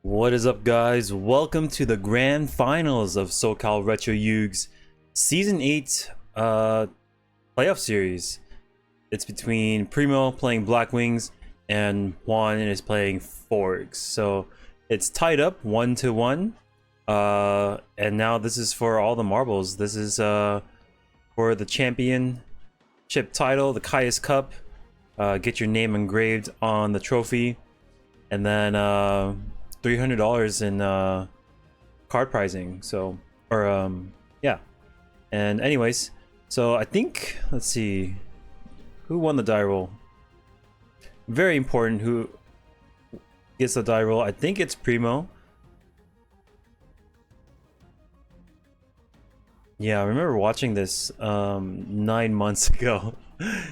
What is up, guys? Welcome to the grand finals of SoCal Retro Yugs Season 8 playoff series. It's between Primo playing Blackwings and Juan is playing Forks. So it's tied up 1-1. And now this is for all the marbles. This is for the championship title, the Caius Cup. Get your name engraved on the trophy. And then $300 in card pricing. So, or yeah. And anyways, so I think, let's see, who won the die roll? Very important who gets the die roll. I think it's Primo. Yeah, I remember watching this 9 months ago.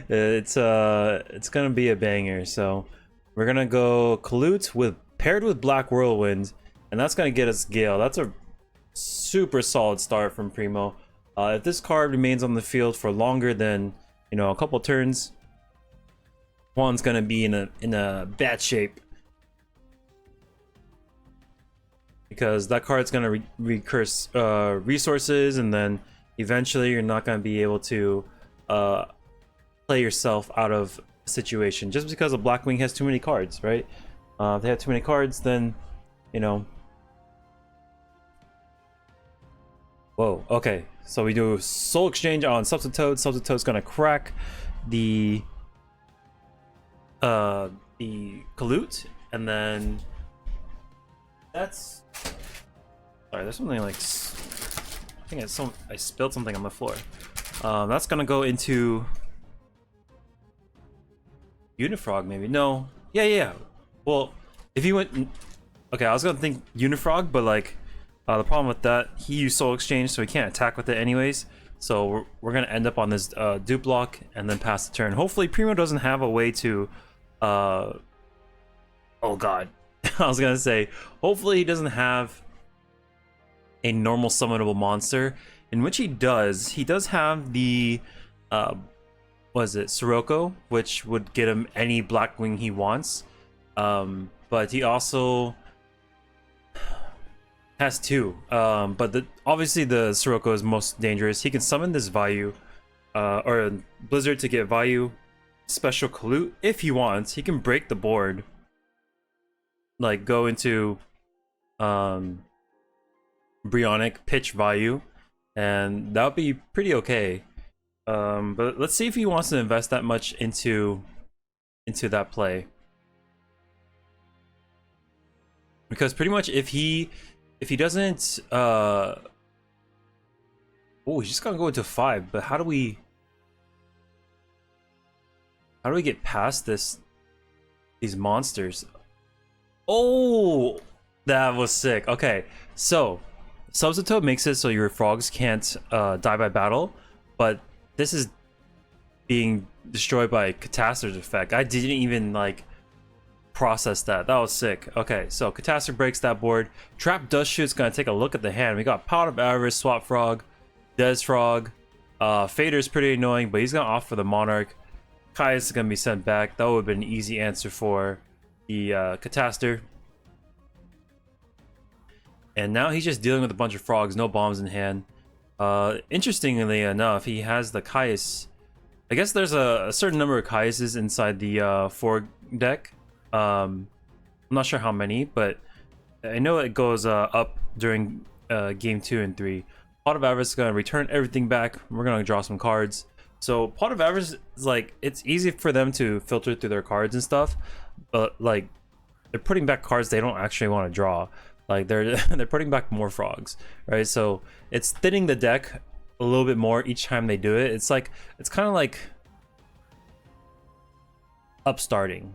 It's gonna be a banger. So we're gonna go Kalute with paired with Black Whirlwind, and that's gonna get us Gale. That's a super solid start from Primo. If this card remains on the field for longer than a couple turns, Juan's gonna be in a bad shape, because that card's gonna recurse resources, and then eventually you're not gonna be able to play yourself out of a situation just because a Blackwing has too many cards, right? If they have too many cards, then Whoa, okay. So we do Soul Exchange on Substitute. Substitute's gonna crack the Kalute, and then that's sorry, there's something like I think I spilled something on the floor. That's gonna go into Unifrog, maybe. No. Yeah. Well, if he went okay, I was gonna think Unifrog, but like the problem with that, he used Soul Exchange, so he can't attack with it anyways. So we're gonna end up on this dupe block and then pass the turn. Hopefully Primo doesn't have a way to oh god. I was gonna say, hopefully he doesn't have a normal summonable monster, in which he does have the what is it, Sirocco, which would get him any Blackwing he wants. But he also has two, but obviously the Sirocco is most dangerous. He can summon this Vayu, or Blizzard, to get Vayu special Kalute if he wants. He can break the board, like go into Brionic, pitch Vayu, and that would be pretty okay. But let's see if he wants to invest that much into that play, because pretty much if he doesn't oh, he's just gonna go into 5, but how do we get past these monsters? Oh, that was sick. Okay, so Substitute makes it so your frogs can't die by battle, but this is being destroyed by Catastrophe effect. I didn't even like process that. That was sick. Okay, so Catastrophe breaks that board. Trap Dust Shoot's gonna take a look at the hand. We got Power of Avarice, Swap Frog, Des Frog. Fader's pretty annoying, but he's gonna opt for the Monarch. Caius is gonna be sent back. That would have been an easy answer for the Catastrophe. And now he's just dealing with a bunch of frogs, no bombs in hand. Interestingly enough, he has the Caius. I guess there's a certain number of Caiuses inside the Fork deck. I'm not sure how many, but I know it goes up during game 2 and 3. Pot of Avarice is gonna return everything back. We're gonna draw some cards. So Pot of Avarice is like, it's easy for them to filter through their cards and stuff, but like they're putting back cards they don't actually want to draw. Like they're putting back more frogs, right? So it's thinning the deck a little bit more each time they do it. It's like, it's kind of like upstarting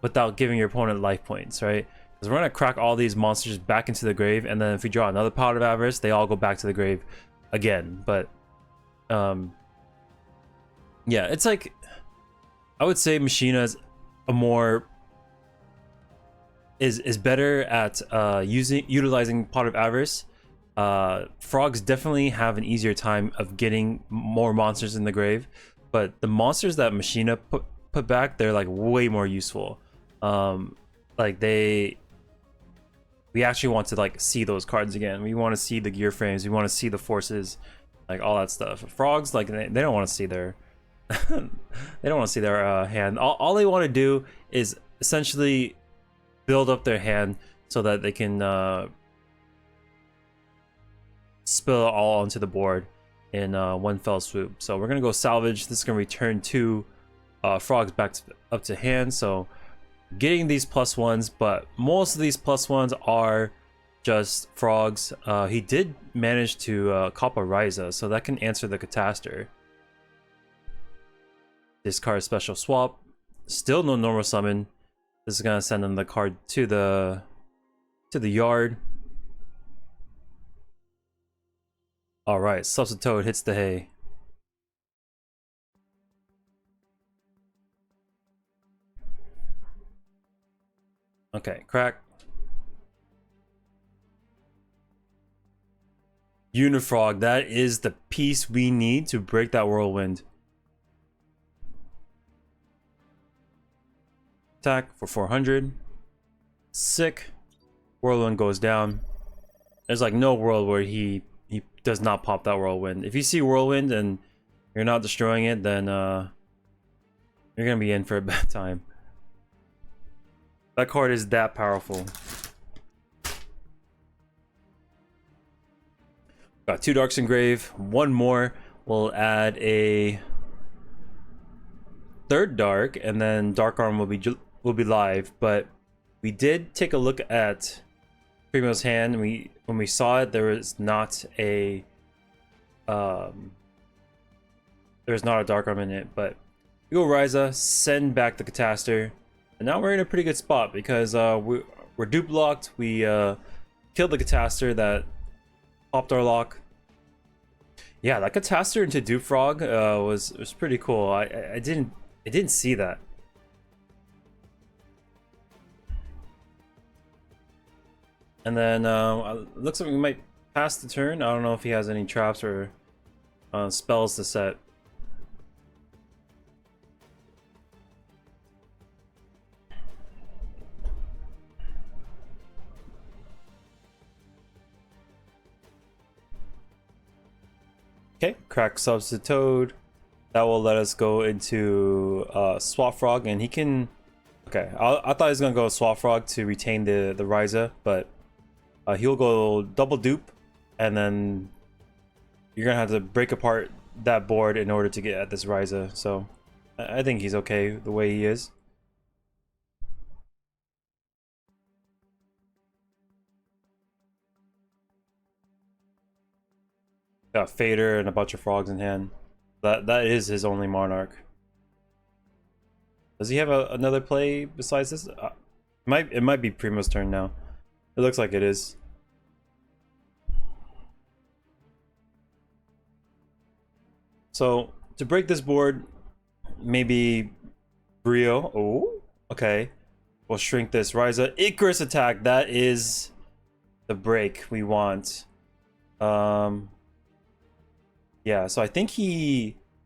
without giving your opponent life points, right? Because we're gonna crack all these monsters back into the grave, and then if we draw another Pot of Avarice, they all go back to the grave again. But yeah, it's like, I would say Machina is is better at utilizing Pot of Avarice. Frogs definitely have an easier time of getting more monsters in the grave, but the monsters that Machina put back, they're like way more useful. Like we we actually want to like see those cards again. We want to see the gear frames. We want to see the forces, like all that stuff. Frogs, like they don't want to see their they don't want to see their hand. All they want to do is essentially build up their hand so that they can spill it all onto the board in one fell swoop. So we're gonna go salvage. This is gonna return 2 frogs back up to hand. So getting these +1s, but most of these +1s are just frogs. He did manage to cop a Ryza, so that can answer the Catastor. Discard special swap. Still no normal summon. This is gonna send him the card to the yard. All right, Substitute hits the hay. Okay, crack. Unifrog, that is the piece we need to break that whirlwind. Attack for 400. Sick. Whirlwind goes down. There's like no world where he does not pop that whirlwind. If you see whirlwind and you're not destroying it, then you're gonna be in for a bad time. That card is that powerful. Got 2 Darks Engrave, 1 more. We'll add a 3rd Dark, and then Dark Arm will be live. But we did take a look at Primo's hand. And when we saw it, there was not a Dark Arm in it. But we go Ryza, send back the Catastor, and now we're in a pretty good spot because we're dupe locked. We killed the Catastor that popped our lock. Yeah, that Catastor into Dupe Frog was pretty cool. I didn't see that. And then looks like we might pass the turn. I don't know if he has any traps or spells to set. Okay, crack Substitute. That will let us go into Swap Frog, and he can. Okay, I thought he was gonna go Swap Frog to retain the Ryza, but he'll go double dupe, and then you're gonna have to break apart that board in order to get at this Ryza. So I think he's okay the way he is. Got Fader and a bunch of frogs in hand. That is his only Monarch. Does he have another play besides this? It might be Primo's turn now. It looks like it is. So to break this board, maybe Brio. Oh, okay. We'll shrink this Ryza. Icarus attack. That is the break we want. Yeah, so I think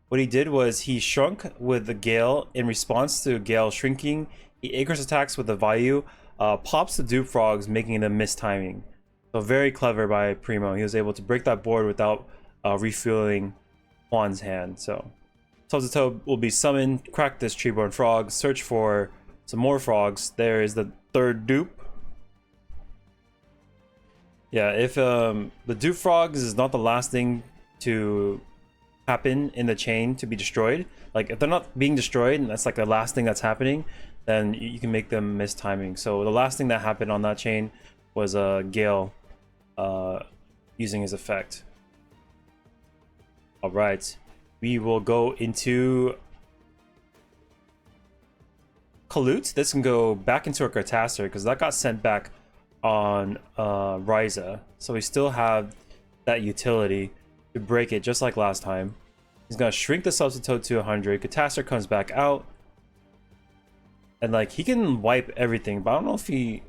what he did was he shrunk with the Gale. In response to Gale shrinking, he Icarus attacks with the Vayu, pops the Dupe Frogs, making them miss timing. So very clever by Primo. He was able to break that board without refueling Juan's hand. So Substitute will be summoned, crack this Treeborn Frog, search for some more frogs. There is the 3rd dupe. Yeah, if the Dupe Frogs is not the last thing to happen in the chain to be destroyed, like if they're not being destroyed and that's like the last thing that's happening, then you can make them miss timing. So the last thing that happened on that chain was Gale using his effect. All right, we will go into Kalut. This can go back into our Catastor because that got sent back on Ryza, so we still have that utility to break it just like last time. He's gonna shrink the Substitute to 100. Catastor comes back out, and like he can wipe everything, but I don't know if he.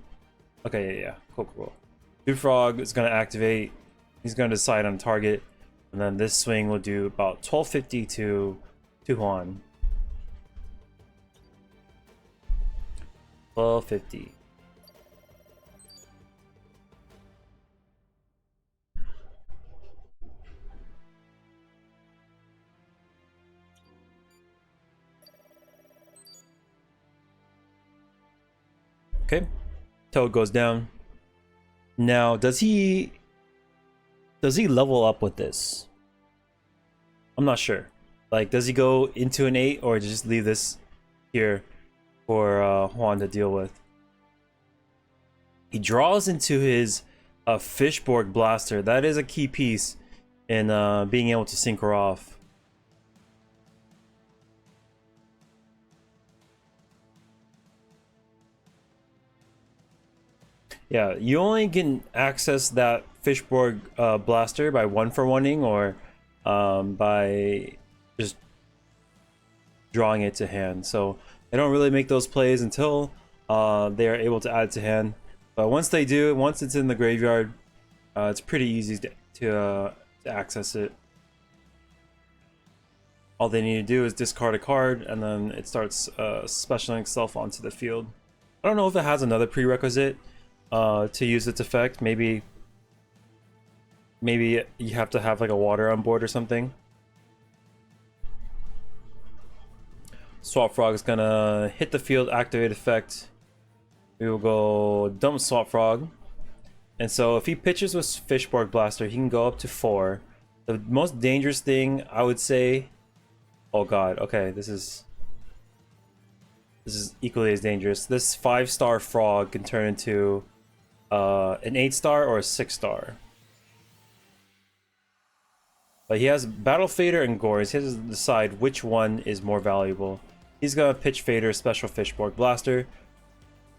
Okay, yeah, cool. Dupe Frog is gonna activate. He's gonna decide on target, and then this swing will do about 1250 to Juan. 1250. Toad goes down. Now, does he level up with this? I'm not sure. Like, does he go into an 8 or just leave this here for Juan to deal with? He draws into his Fishborg Blaster. That is a key piece in being able to sync her off. Yeah, you only can access that Fishborg Blaster by 1-for-1ing or by just drawing it to hand. So they don't really make those plays until they are able to add it to hand. But once they do, once it's in the graveyard, it's pretty easy to access it. All they need to do is discard a card, and then it starts specialing itself onto the field. I don't know if it has another prerequisite to use its effect. Maybe you have to have like a water on board or something. Swap Frog is gonna hit the field, activate effect. We will go dump Swap Frog. And so if he pitches with Fishborg Blaster, he can go up to 4. The most dangerous thing I would say, oh god, okay, this is equally as dangerous. This 5-star frog can turn into an 8-star or a 6-star. But he has Battle Fader and Gores. He has to decide which one is more valuable. He's gonna pitch Fader, Special Fishborg Blaster.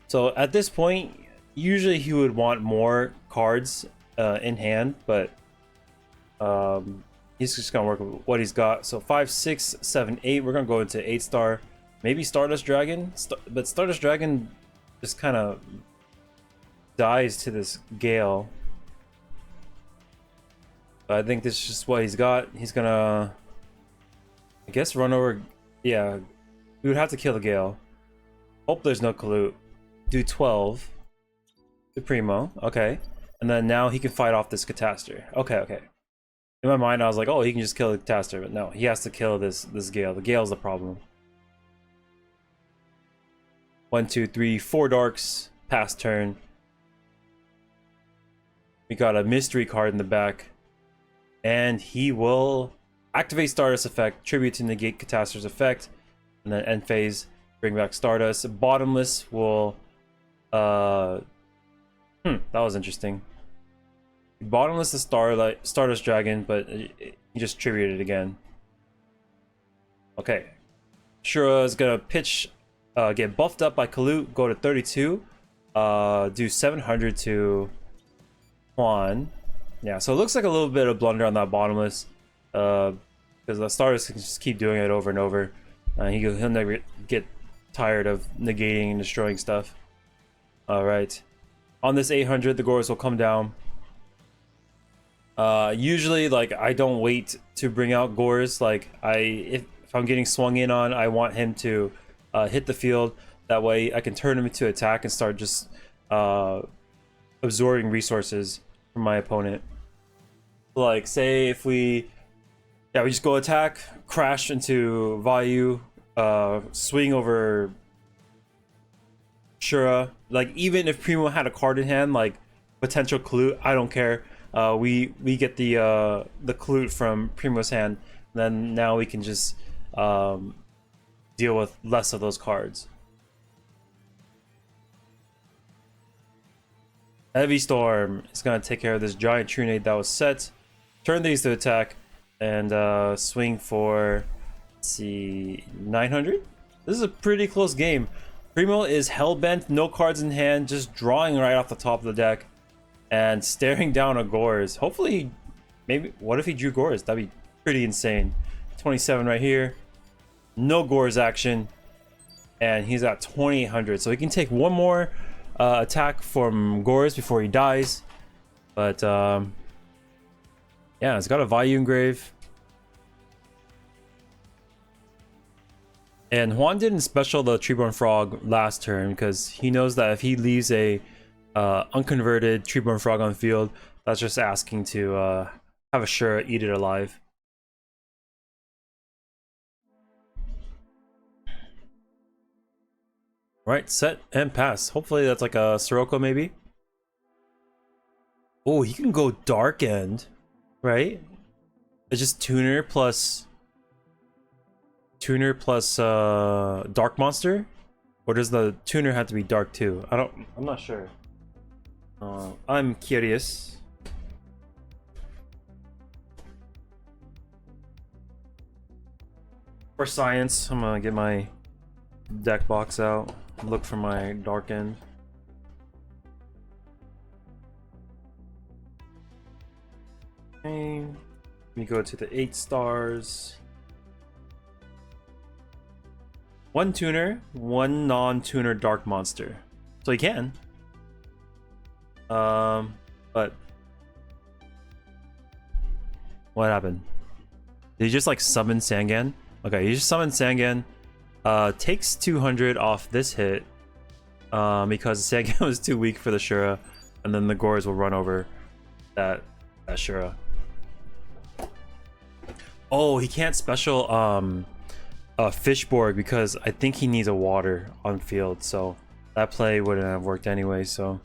So at this point, usually he would want more cards in hand, but he's just gonna work with what he's got. So 5, 6, 7, 8. We're gonna go into 8-star, maybe Stardust Dragon, but Stardust Dragon just kind of dies to this Gale. But I think this is just what he's got. He's gonna, I guess, run over. Yeah, we would have to kill the Gale. Hope there's no Colute. Do 12 to Primo. Okay, and then now he can fight off this Catastor. Okay. In my mind, I was like, oh, he can just kill the Catastor, but no, he has to kill this Gale. The Gale's the problem. 1, 2, 3, 4 darks. Pass turn. We got a mystery card in the back. And he will activate Stardust effect, tribute to negate Catastor's effect, and then end phase, bring back Stardust. Bottomless will that was interesting. Bottomless is Stardust Dragon, but he just tributed it again. Okay. Shura is gonna pitch, get buffed up by Colute, go to 32, do 700 to Juan. Yeah, so it looks like a little bit of blunder on that Bottomless, because the Stardust can just keep doing it over and over. He'll never get tired of negating and destroying stuff. Alright. On this 800, the Gores will come down. Usually, like, I don't wait to bring out Gores. Like, if I'm getting swung in on, I want him to hit the field. That way I can turn him into attack and start just absorbing resources from my opponent. Like, say if we just go attack, crash into Vayu, swing over Shura. Like, even if Primo had a card in hand, like potential Clute, I don't care. We get the Clute from Primo's hand, then now we can just deal with less of those cards. Heavy Storm is gonna take care of this giant Trunade that was set. Turn these to attack and swing for, let's see, 900. This is a pretty close game. Primo is hellbent, no cards in hand, just drawing right off the top of the deck and staring down a Gores. Hopefully, maybe, what if he drew Gores? That'd be pretty insane. 27 right here. No Gores action. And he's at 2800. So he can take one more attack from Gores before he dies. But, yeah, it's got a Vayu engrave. And Juan didn't special the Treeborn Frog last turn because he knows that if he leaves a unconverted Treeborn Frog on the field, that's just asking to have a Shura eat it alive. Right, set and pass. Hopefully that's like a Sirocco maybe. Oh, he can go Dark End, right? It's just tuner plus Dark Monster? Or does the tuner have to be dark too? I'm not sure. I'm curious. For science, I'm gonna get my deck box out, look for my Dark End. Okay, let me go to the 8 stars. 1 tuner, 1 non-tuner Dark Monster. So he can. But what happened? Did he just like summon Sangan? Okay, he just summoned Sangan. Takes 200 off this hit. Because Sangan was too weak for the Shura, and then the Gores will run over that Shura. Oh, he can't special Fishborg because I think he needs a water on field, so that play wouldn't have worked anyway. So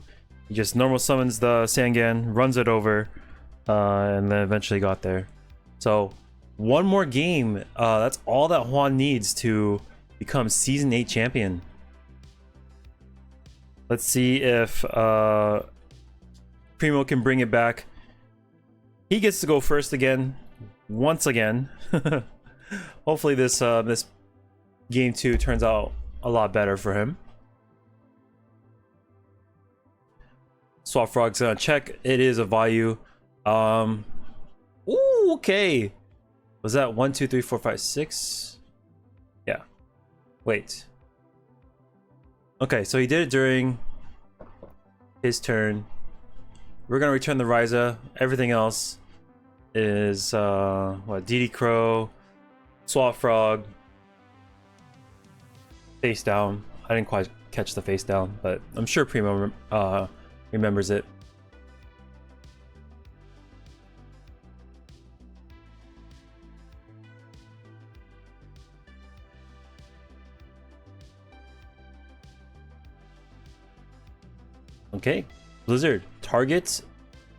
he just normal summons the Sangan, runs it over, and then eventually got there. So one more game, that's all that Juan needs to become Season 8 champion. Let's see if Primo can bring it back. He gets to go first again, once again. Hopefully this game 2 turns out a lot better for him. Swap Frog's gonna check. It is a value. Ooh, okay. Was that 1, 2, 3, 4, 5, 6? Yeah. Wait. Okay, so he did it during his turn. We're gonna return the Ryza. Everything else is what? DD Crow, Swap Frog, face down. I didn't quite catch the face down, but I'm sure Primo remembers it. Okay, Blizzard targets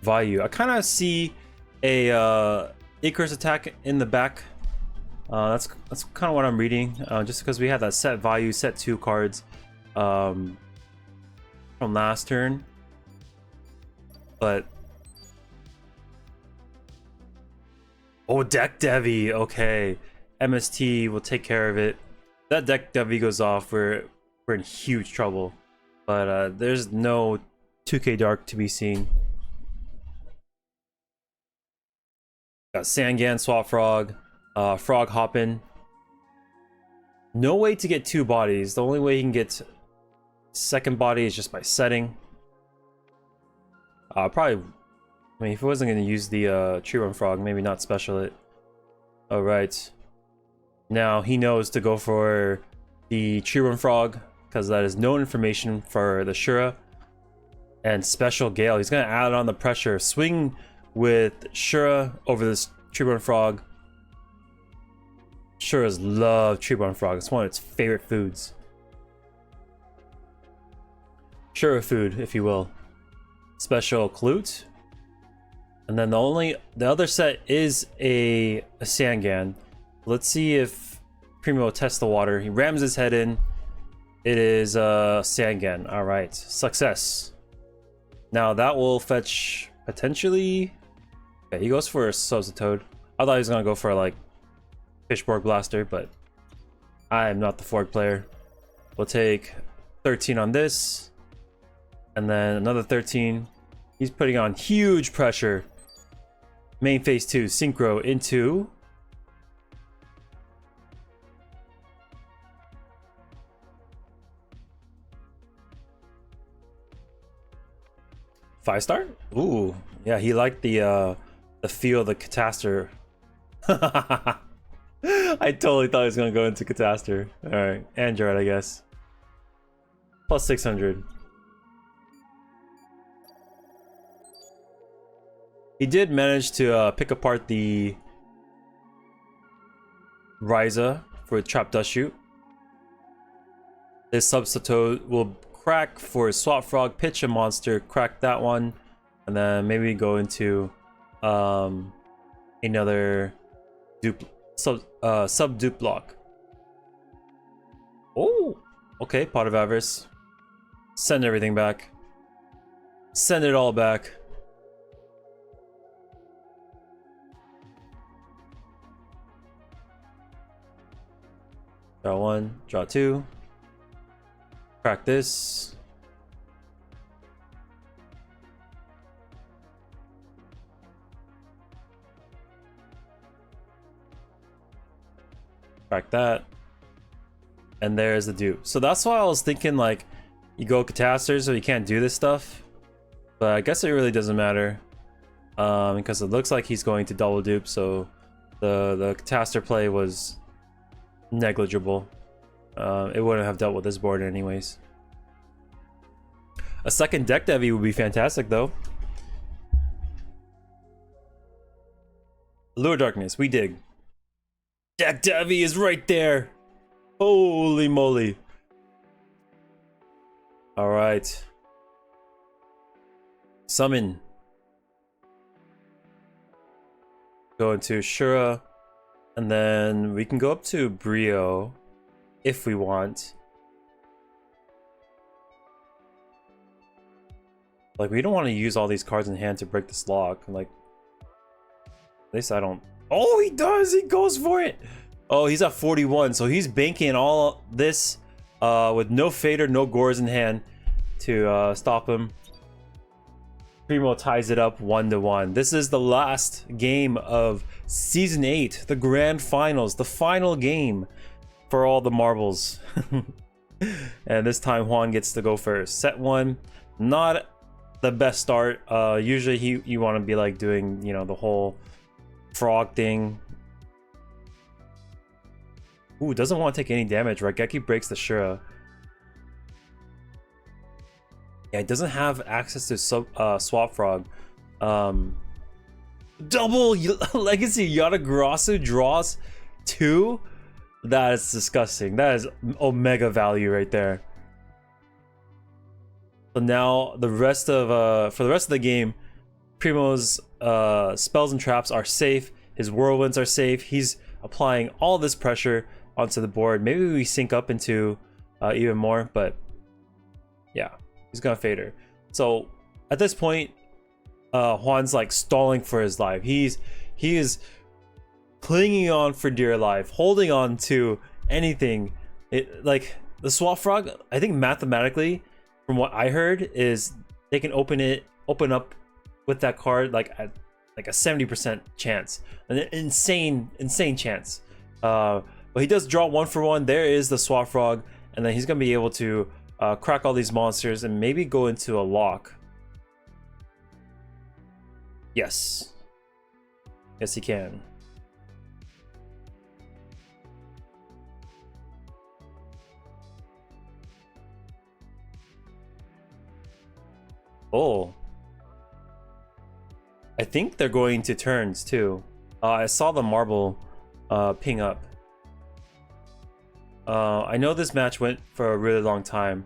value. I kind of see a Icarus attack in the back. That's kind of what I'm reading. Just because we had that set value, set 2 cards from last turn, but oh, deck Devi. Okay, MST will take care of it. That deck Devi goes off, we're in huge trouble. But there's no 2K Dark to be seen. Got Sangan, Swap Frog, Frog Hoppin. No way to get 2 bodies. The only way he can get second body is just by setting. Probably, I mean, if he wasn't going to use the Tree Run Frog, maybe not special it. Alright. Now he knows to go for the Tree Run Frog, because that is no information for the Shura. And special Gale. He's going to add on the pressure. Swing with Shura over this Tree Run Frog. Shuras love Tree Run Frog. It's one of its favorite foods. Shura food, if you will. Special Klute. And then the other set is a Sangan. Let's see if Primo tests the water. He rams his head in. It is Sangan. All right, success. Now that will fetch potentially. Okay, he goes for a Sozatoad. I thought he was gonna go for like Fishborg Blaster, but I am not the Fork player. We'll take 13 on this, and then another 13. He's putting on huge pressure. Main phase 2, Synchro into. Five star? Ooh, yeah, he liked the feel of the Catastor. I totally thought he was gonna go into Catastor. All right, Android, I guess. Plus 600. He did manage to pick apart the Ryza for Trap Dust Shoot. This substitute will crack for a swap frog, pitch a monster, crack that one, and then maybe go into another sub dupe block. Oh, okay, Pot of Avarice. Send everything back. Send it all back. Draw one, draw two. Crack this. Crack that. And there's the dupe. So that's why I was thinking, like, you go Catasters so you can't do this stuff. But I guess it really doesn't matter. Because it looks like he's going to double dupe, so the Cataster play was negligible. It wouldn't have dealt with this board anyways. A second deck Devi would be fantastic though. Lure Darkness, we dig. Deck Devi is right there. Holy moly. Alright. Summon. Go into Shura. And then we can go up to Brio if we want. Like, we don't want to use all these cards in hand to break this lock. Like, at least I don't. Oh, he does! He goes for it! Oh, he's at 41, so he's banking all this with no Fader, no Gores in hand to stop him. Primo ties it up 1-1. This is the last game of Season 8, the Grand Finals, the final game for all the marbles. And this time Juan gets to go first. Set 1, not the best start. Usually you want to be like doing, you know, the whole frog thing. Ooh, doesn't want to take any damage. Raigeki breaks the Shura. Yeah, it doesn't have access to Swap Frog. Double Legacy Yatagarasu draws 2? That is disgusting. That is Omega value right there. So now the rest of for the rest of the game, Primo's spells and traps are safe. His whirlwinds are safe. He's applying all this pressure onto the board. Maybe we sync up into even more, but yeah. He's gonna Fader. So at this point, Juan's like stalling for his life. He is clinging on for dear life, holding on to anything. Like the Swap Frog, I think mathematically, from what I heard, is they can open up with that card like at like a 70% chance, an insane chance. But he does draw 1 for 1. There is the Swap Frog, and then he's gonna be able to crack all these monsters and maybe go into a lock. Yes. Yes, he can. Oh. I think they're going to turns too. I saw the marble ping up. I know this match went for a really long time,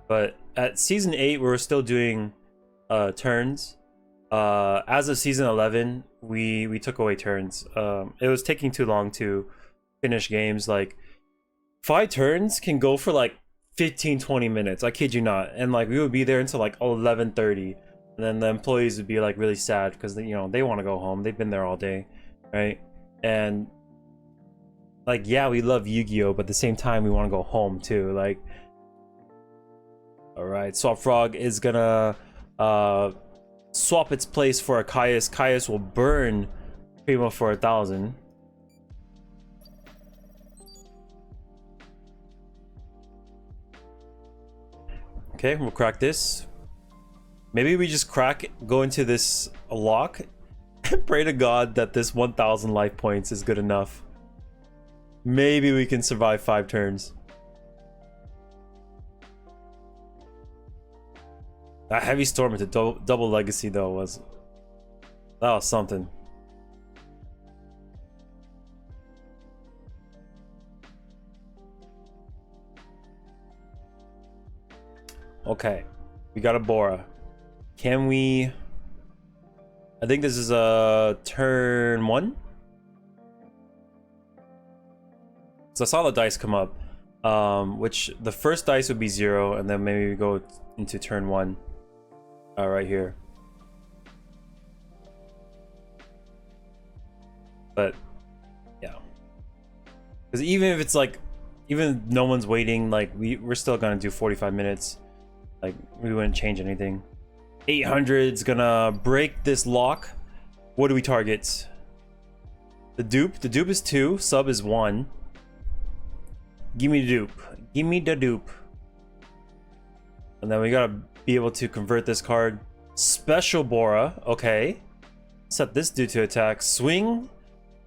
but at Season 8 we were still doing turns. As of Season 11 we took away turns. It was taking too long to finish games. Like 5 turns can go for like 15-20 minutes, I kid you not, and like we would be there until like 11:30, and then the employees would be like really sad because you know they want to go home. They've been there all day, right? And like, yeah, we love Yu-Gi-Oh, but at the same time we want to go home too. Like, all right, Swap Frog is gonna swap its place for a Caius. Caius will burn Primo for 1,000. Okay, we'll crack this. Maybe we just go into this lock and pray to God that this 1,000 life points is good enough. Maybe we can survive 5 turns. That Heavy Storm into double Legacy though was something. Okay, we got a Bora. Can we? I think this is a turn 1. So I saw the dice come up, which the first dice would be 0, and then maybe we go into turn 1, right here. But yeah, because even if it's like, even if no one's waiting, like we're still gonna do 45 minutes. Like we wouldn't change anything. 800 is gonna break this lock. What do we target? The dupe. The dupe is 2. Sub is 1. Give me the dupe. Give me the dupe. And then we gotta be able to convert this card. Special Bora. Okay. Set this dude to attack. Swing.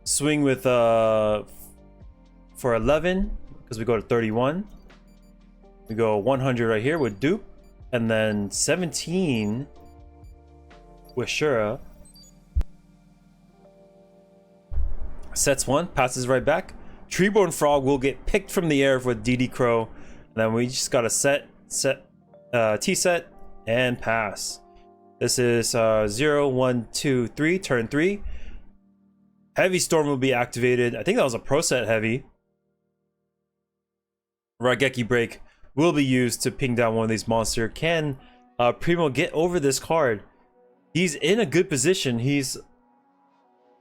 Swing with for 11 because we go to 31. We go 100 right here with dupe, and then 17 with Shura. Sets 1, passes right back. Treeborn Frog will get picked from the air with DD Crow, and then we just gotta T set and pass. This is 0, 1, 2, 3, turn 3. Heavy Storm will be activated. I think that was a pro set heavy. Raigeki Break will be used to ping down one of these monsters. Can Primo get over this card? He's in a good position. He's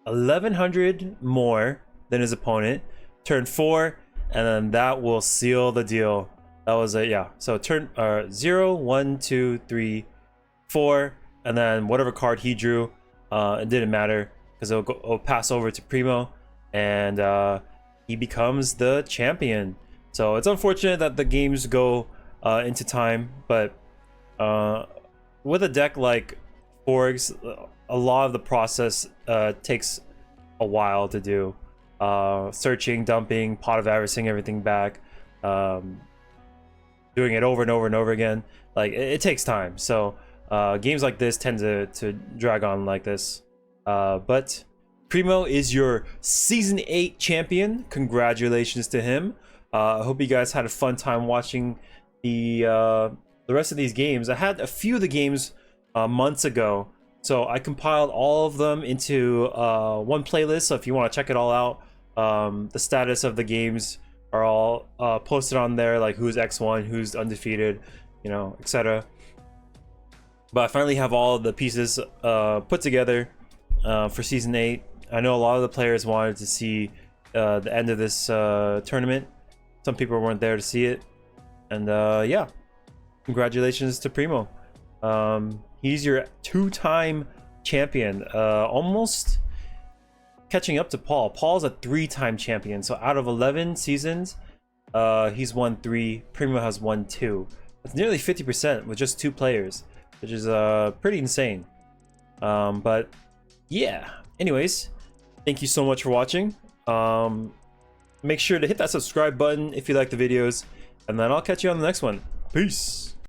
1100 more than his opponent. Turn 4, and then that will seal the deal. That was a, yeah. So turn 0, 1, 2, 3, 4, and then whatever card he drew, it didn't matter because it'll pass over to Primo, and he becomes the champion. So it's unfortunate that the games go into time, but with a deck like Forgs, a lot of the process takes a while to do. Searching, dumping, pot of averaging everything back, doing it over and over and over again. Like it takes time. So games like this tend to drag on like this. But Primo is your Season 8 champion. Congratulations to him. I hope you guys had a fun time watching the rest of these games. I had a few of the games months ago, so I compiled all of them into one playlist. So if you want to check it all out, the status of the games are all posted on there, like who's X1, who's undefeated, you know, etc. But I finally have all of the pieces put together for Season 8. I know a lot of the players wanted to see the end of this tournament. Some people weren't there to see it, and yeah, congratulations to Primo. He's your 2-time champion, almost catching up to Paul. Paul's a 3-time champion, so out of 11 seasons, he's won 3. Primo has won 2. That's nearly 50% with just 2 players, which is pretty insane. But yeah, anyways, thank you so much for watching. Make sure to hit that subscribe button if you like the videos, and then I'll catch you on the next one. Peace.